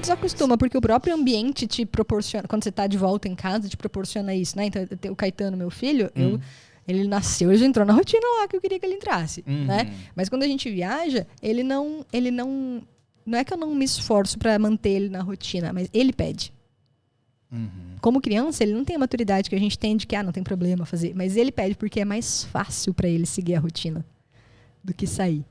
desacostuma, porque o próprio ambiente te proporciona, quando você tá de volta em casa, te proporciona isso, né? Então, o Caetano, meu filho, ele nasceu, ele já entrou na rotina lá que eu queria que ele entrasse, né? Mas quando a gente viaja, ele não é que eu não me esforço pra manter ele na rotina, mas ele pede. Como criança, ele não tem a maturidade que a gente tem de que não tem problema fazer, mas ele pede porque é mais fácil pra ele seguir a rotina do que sair.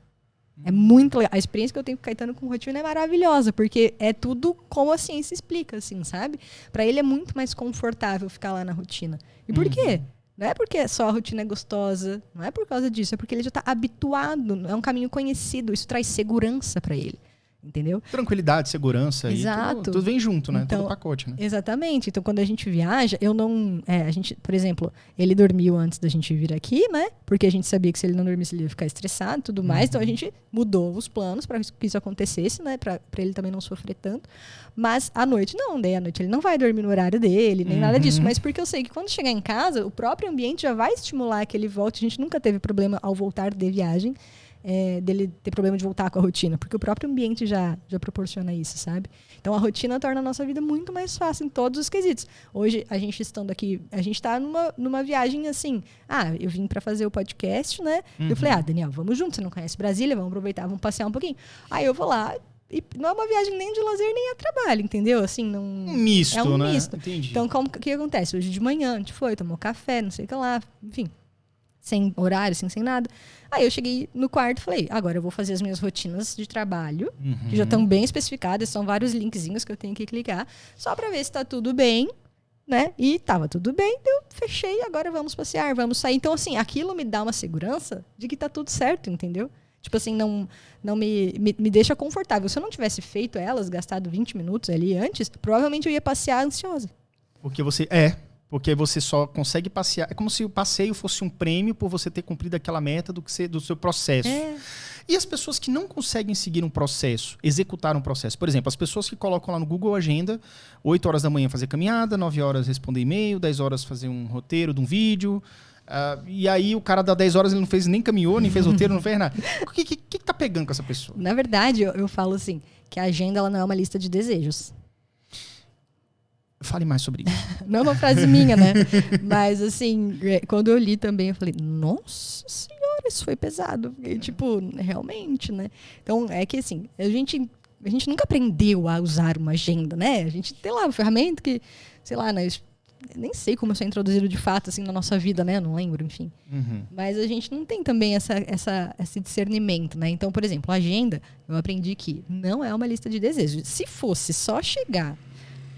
É muito legal. A experiência que eu tenho com o Caetano com rotina é maravilhosa, porque é tudo como a ciência explica, assim, sabe? Pra ele é muito mais confortável ficar lá na rotina. E por quê? Não é porque só a rotina é gostosa, não é por causa disso, é porque ele já tá habituado, é um caminho conhecido, isso traz segurança pra ele. Entendeu? Tranquilidade, segurança. Exato. E tudo vem junto, né? Então, todo pacote, né? Exatamente. Então, quando a gente viaja, eu não... a gente, por exemplo, ele dormiu antes da gente vir aqui, né? Porque a gente sabia que se ele não dormisse, ele ia ficar estressado e tudo mais. Então, a gente mudou os planos para que isso acontecesse, né? Para ele também não sofrer tanto. Mas, à noite, não. Daí, à noite, ele não vai dormir no horário dele, nem nada disso. Mas porque eu sei que quando chegar em casa, o próprio ambiente já vai estimular que ele volte. A gente nunca teve problema ao voltar de viagem. Dele ter problema de voltar com a rotina, porque o próprio ambiente já proporciona isso, sabe? Então a rotina torna a nossa vida muito mais fácil em todos os quesitos. Hoje, a gente estando aqui, a gente tá numa viagem assim, eu vim para fazer o podcast, né? Eu falei, Daniel, vamos juntos, você não conhece Brasília, vamos aproveitar, vamos passear um pouquinho. Aí eu vou lá, e não é uma viagem nem de lazer, nem a trabalho, entendeu? Assim, não... Um misto, é um né? misto. Entendi. Então, o que acontece? Hoje de manhã, a gente foi, tomou café, não sei o que lá, enfim... sem horário, sem nada. Aí eu cheguei no quarto e falei, agora eu vou fazer as minhas rotinas de trabalho, que já estão bem especificadas, são vários linkzinhos que eu tenho que clicar, só pra ver se tá tudo bem, né? E tava tudo bem, eu fechei, agora vamos passear, vamos sair. Então, assim, aquilo me dá uma segurança de que tá tudo certo, entendeu? Tipo assim, não me deixa confortável. Se eu não tivesse feito elas, gastado 20 minutos ali antes, provavelmente eu ia passear ansiosa. Porque você só consegue passear. É como se o passeio fosse um prêmio por você ter cumprido aquela meta do seu processo. E as pessoas que não conseguem seguir um processo, executar um processo. Por exemplo, as pessoas que colocam lá no Google Agenda, 8 horas da manhã fazer caminhada, 9 horas responder e-mail, 10 horas fazer um roteiro de um vídeo. E aí o cara dá 10 horas, ele não fez nem caminhou, nem fez roteiro, não fez nada. O que tá pegando com essa pessoa? Na verdade, eu falo assim, que a agenda ela não é uma lista de desejos. Fale mais sobre isso. Não é uma frase minha, né? Mas, assim, quando eu li também, eu falei, nossa senhora, isso foi pesado. E, tipo, realmente, né? Então, é que, assim, a gente nunca aprendeu a usar uma agenda, né? A gente tem lá uma ferramenta que, sei lá, nem sei como isso é introduzido de fato, assim, na nossa vida, né? Eu não lembro, enfim. Mas a gente não tem também esse discernimento, né? Então, por exemplo, a agenda, eu aprendi que não é uma lista de desejos. Se fosse só chegar...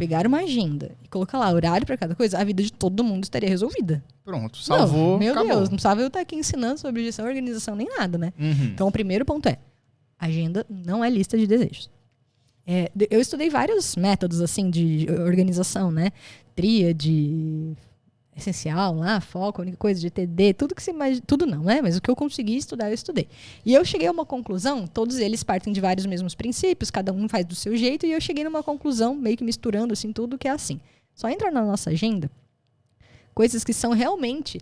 pegar uma agenda e colocar lá horário para cada coisa, a vida de todo mundo estaria resolvida. Pronto, salvou, meu acabou. Deus, não precisava eu estar aqui ensinando sobre gestão, organização, nem nada, né? Então, o primeiro ponto agenda não é lista de desejos. Eu estudei vários métodos, assim, de organização, né? Tríade, essencial, lá, foco, a única coisa de TD, tudo que você imagina, tudo não, né? Mas o que eu consegui estudar, eu estudei. E eu cheguei a uma conclusão, todos eles partem de vários mesmos princípios, cada um faz do seu jeito, e eu cheguei numa conclusão, meio que misturando, assim, tudo que é assim. Só entra na nossa agenda coisas que são realmente...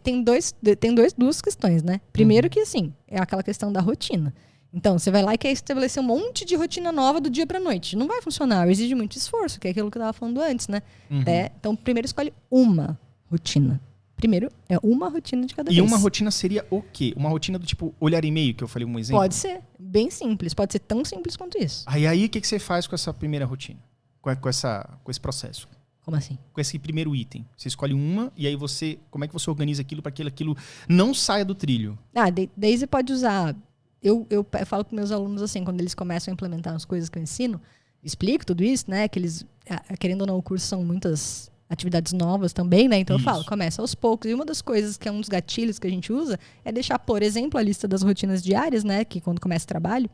Tem duas questões, né? Primeiro que, assim, é aquela questão da rotina. Então, você vai lá e quer estabelecer um monte de rotina nova do dia pra noite. Não vai funcionar, exige muito esforço, que é aquilo que eu tava falando antes, né? Então, primeiro escolhe uma rotina. Primeiro, é uma rotina de cada vez. E uma rotina seria o quê? Uma rotina do tipo olhar e-mail, que eu falei um exemplo? Pode ser, bem simples. Pode ser tão simples quanto isso. Aí o que você faz com essa primeira rotina? Com esse processo? Como assim? Com esse primeiro item. Você escolhe uma e aí como é que você organiza aquilo para que aquilo não saia do trilho? Daí você pode usar... Eu falo com meus alunos assim, quando eles começam a implementar as coisas que eu ensino, explico tudo isso, né? Que eles, querendo ou não, o curso são muitas atividades novas também, né? Então eu falo, começa aos poucos. E uma das coisas que é um dos gatilhos que a gente usa é deixar, por exemplo, a lista das rotinas diárias, né? Que quando começa o trabalho,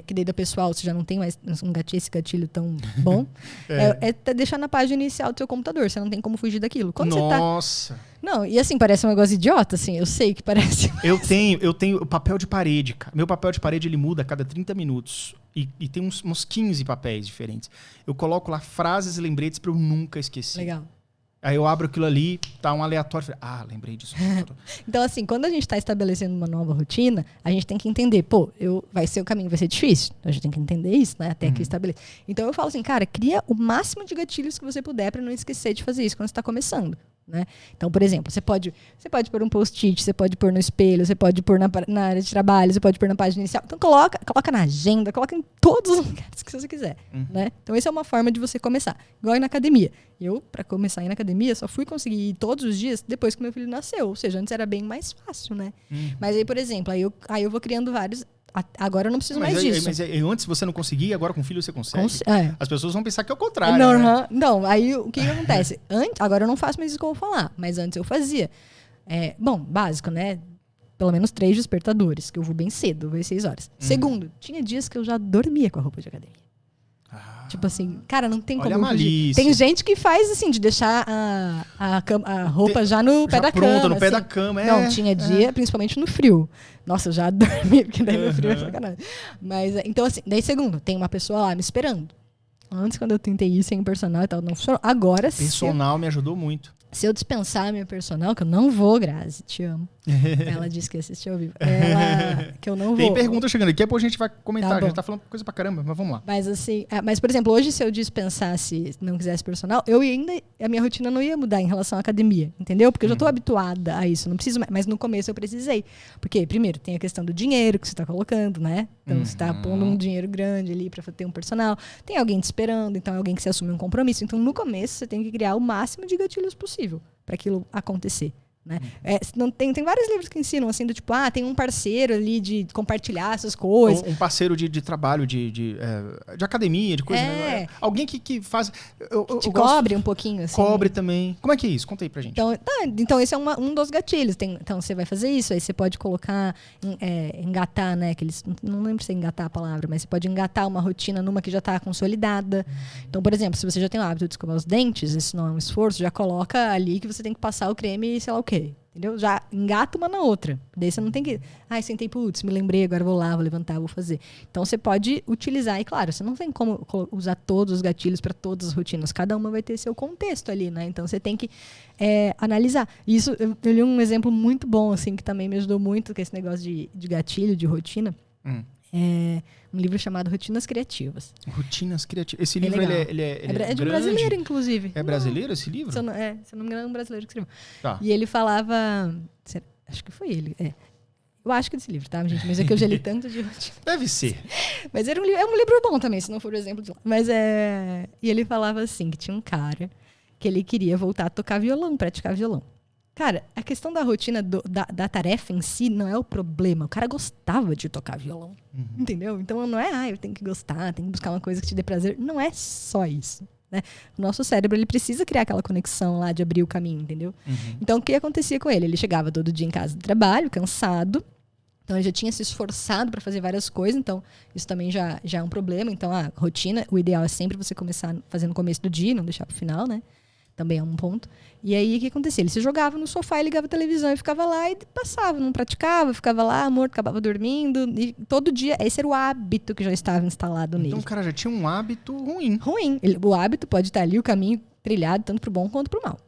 que daí da pessoal você já não tem mais esse gatilho tão bom, deixar na página inicial do seu computador. Você não tem como fugir daquilo. Quando Nossa! Você tá... Não, e assim, parece um negócio idiota, assim, eu sei que parece. Eu tenho papel de parede, cara. Meu papel de parede, ele muda a cada 30 minutos. E tem uns 15 papéis diferentes. Eu coloco lá frases e lembretes pra eu nunca esquecer. Legal. Aí eu abro aquilo ali, tá um aleatório. Lembrei disso. Então, assim, quando a gente está estabelecendo uma nova rotina, a gente tem que entender, vai ser o caminho, vai ser difícil. Então, a gente tem que entender isso, né? Até que estabeleça. Então, eu falo assim, cara, cria o máximo de gatilhos que você puder para não esquecer de fazer isso quando você está começando. Né? Então, por exemplo, você pode pôr um post-it, você pode pôr no espelho, você pode pôr na área de trabalho, você pode pôr na página inicial. Então, coloca na agenda, coloca em todos os lugares que você quiser. Né? Então, essa é uma forma de você começar. Igual ir na academia. Eu, para começar a ir na academia, só fui conseguir ir todos os dias depois que meu filho nasceu. Ou seja, antes era bem mais fácil, né? Mas aí, por exemplo, aí eu vou criando vários... Agora eu não preciso mais disso. Mas antes você não conseguia, agora com filho você consegue? As pessoas vão pensar que é o contrário. Não, né? Não, aí o que acontece? Agora eu não faço mais isso que eu vou falar, mas antes eu fazia. Básico, né? Pelo menos 3 despertadores, que eu vou bem cedo, eu vou às 6 horas. Segundo, tinha dias que eu já dormia com a roupa de academia. Tipo assim, cara, não tem como eu fugir. Tem gente que faz assim, de deixar a roupa já no pé da cama. Pronta, no pé assim. da cama. Não, tinha dia, principalmente no frio. Nossa, eu já dormi, porque daí no frio é sacanagem. Mas, então assim, daí segundo, tem uma pessoa lá me esperando. Antes, quando eu tentei ir sem personal e tal, não funcionou. Agora sim. Personal me ajudou muito. Se eu dispensar a minha personal, que eu não vou, Grazi, te amo. Ela disse que assistiu ao vivo. Que eu não vou. Tem pergunta chegando aqui, depois a gente vai comentar. Tá, a gente tá falando coisa pra caramba, mas vamos lá. Mas assim, por exemplo, hoje se eu dispensasse, não quisesse personal, a minha rotina não ia mudar em relação à academia, entendeu? Porque eu já tô habituada a isso, não preciso mais. Mas no começo eu precisei. Porque, primeiro, tem a questão do dinheiro que você tá colocando, né? Então você tá pondo um dinheiro grande ali pra ter um personal. Tem alguém te esperando, então é alguém que se assume um compromisso. Então no começo você tem que criar o máximo de gatilhos possível para aquilo acontecer. Né? Tem vários livros que ensinam assim, do tipo, tem um parceiro ali de compartilhar essas coisas. Um parceiro de trabalho, de academia, de coisa. Né? Alguém que faz. Te cobre um pouquinho. Assim. Cobre também. Como é que é isso? Conta aí pra gente. Então esse é um dos gatilhos. Então você vai fazer isso, aí você pode colocar, engatar, né? Não lembro se é engatar a palavra, mas você pode engatar uma rotina numa que já está consolidada. Então, por exemplo, se você já tem o hábito de escovar os dentes, isso não é um esforço, já coloca ali que você tem que passar o creme e sei lá o quê. Entendeu? Já engata uma na outra. Daí você não tem que... sentei, putz, me lembrei, agora vou lá, vou levantar, vou fazer. Então você pode utilizar, e claro, você não tem como usar todos os gatilhos para todas as rotinas. Cada uma vai ter seu contexto ali, né? Então você tem que analisar. Isso, eu li um exemplo muito bom, assim, que também me ajudou muito, que é esse negócio de gatilho, de rotina. Um livro chamado Rotinas Criativas. Rotinas Criativas. Esse livro, ele é de um brasileiro, inclusive. É brasileiro esse livro? Se eu não me engano, é um brasileiro que escreveu. Tá. E ele falava... Acho que foi ele. Eu acho que é desse livro, tá, gente? Mas é que eu já li tanto de rotina. Deve ser. Mas é um livro bom também, se não for o exemplo de lá. Mas E ele falava assim, que tinha um cara que ele queria voltar a tocar violão, praticar violão. Cara, a questão da rotina, da tarefa em si, não é o problema. O cara gostava de tocar violão. Entendeu? Então não é, eu tenho que gostar, tenho que buscar uma coisa que te dê prazer. Não é só isso. Né? O nosso cérebro, ele precisa criar aquela conexão lá de abrir o caminho, entendeu? Então, o que acontecia com ele? Ele chegava todo dia em casa do trabalho, cansado. Então, ele já tinha se esforçado para fazer várias coisas. Então, isso também já é um problema. Então, a rotina, o ideal é sempre você começar fazendo no começo do dia, não deixar pro final, né? Também é um ponto. E aí, o que acontecia? Ele se jogava no sofá e ligava a televisão e ficava lá e passava, não praticava, ficava lá, morto, acabava dormindo. E todo dia, esse era o hábito que já estava instalado nele. Então, o cara já tinha um hábito ruim. O hábito pode estar ali, o caminho trilhado, tanto pro bom quanto pro mal.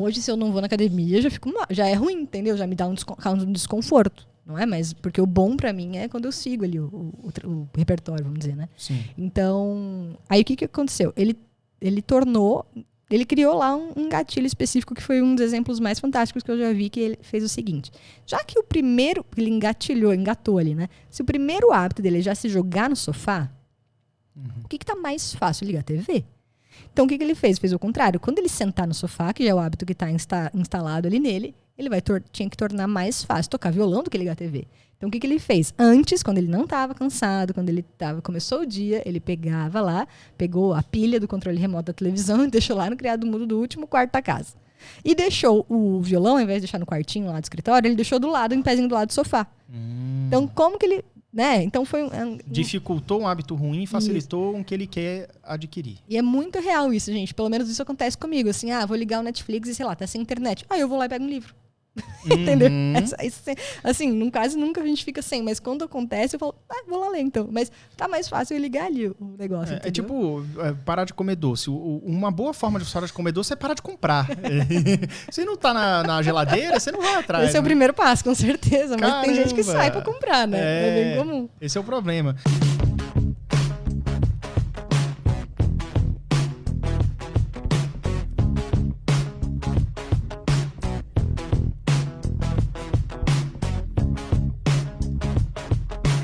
Hoje, se eu não vou na academia, já é ruim, entendeu? Já me dá um desconforto. Não é? Mas porque o bom pra mim é quando eu sigo ali o repertório, vamos dizer, né? Sim. Então, aí o que aconteceu? Ele criou lá um gatilho específico que foi um dos exemplos mais fantásticos que eu já vi, que ele fez o seguinte. Já que o primeiro, ele engatou ali, né? Se o primeiro hábito dele é já se jogar no sofá, o que tá mais fácil? Ligar a TV? Então, o que ele fez? Fez o contrário. Quando ele sentar no sofá, que já é o hábito que está instalado ali nele, ele tinha que tornar mais fácil tocar violão do que ligar a TV. Então, o que ele fez? Antes, quando ele não estava cansado, quando ele começou o dia, ele pegou a pilha do controle remoto da televisão e deixou lá no criado mudo do último quarto da casa. E deixou o violão, ao invés de deixar no quartinho lá do escritório, ele deixou do lado, em pezinho do lado do sofá. Então, como que ele... Né? Então foi dificultou um hábito ruim e facilitou um que ele quer adquirir. E é muito real isso, gente. Pelo menos isso acontece comigo. Assim, vou ligar o Netflix e sei lá, tá sem internet. Eu vou lá e pego um livro. Entendeu? Assim, quase nunca a gente fica sem, mas quando acontece, eu falo, vou lá ler então. Mas tá mais fácil eu ligar ali o negócio. É tipo parar de comer doce. Uma boa forma de parar de comer doce é parar de comprar. Se não tá na geladeira, você não vai atrás. Esse é o primeiro passo, com certeza. Mas Caramba. tem gente que sai pra comprar, né? É bem comum. Esse é o problema.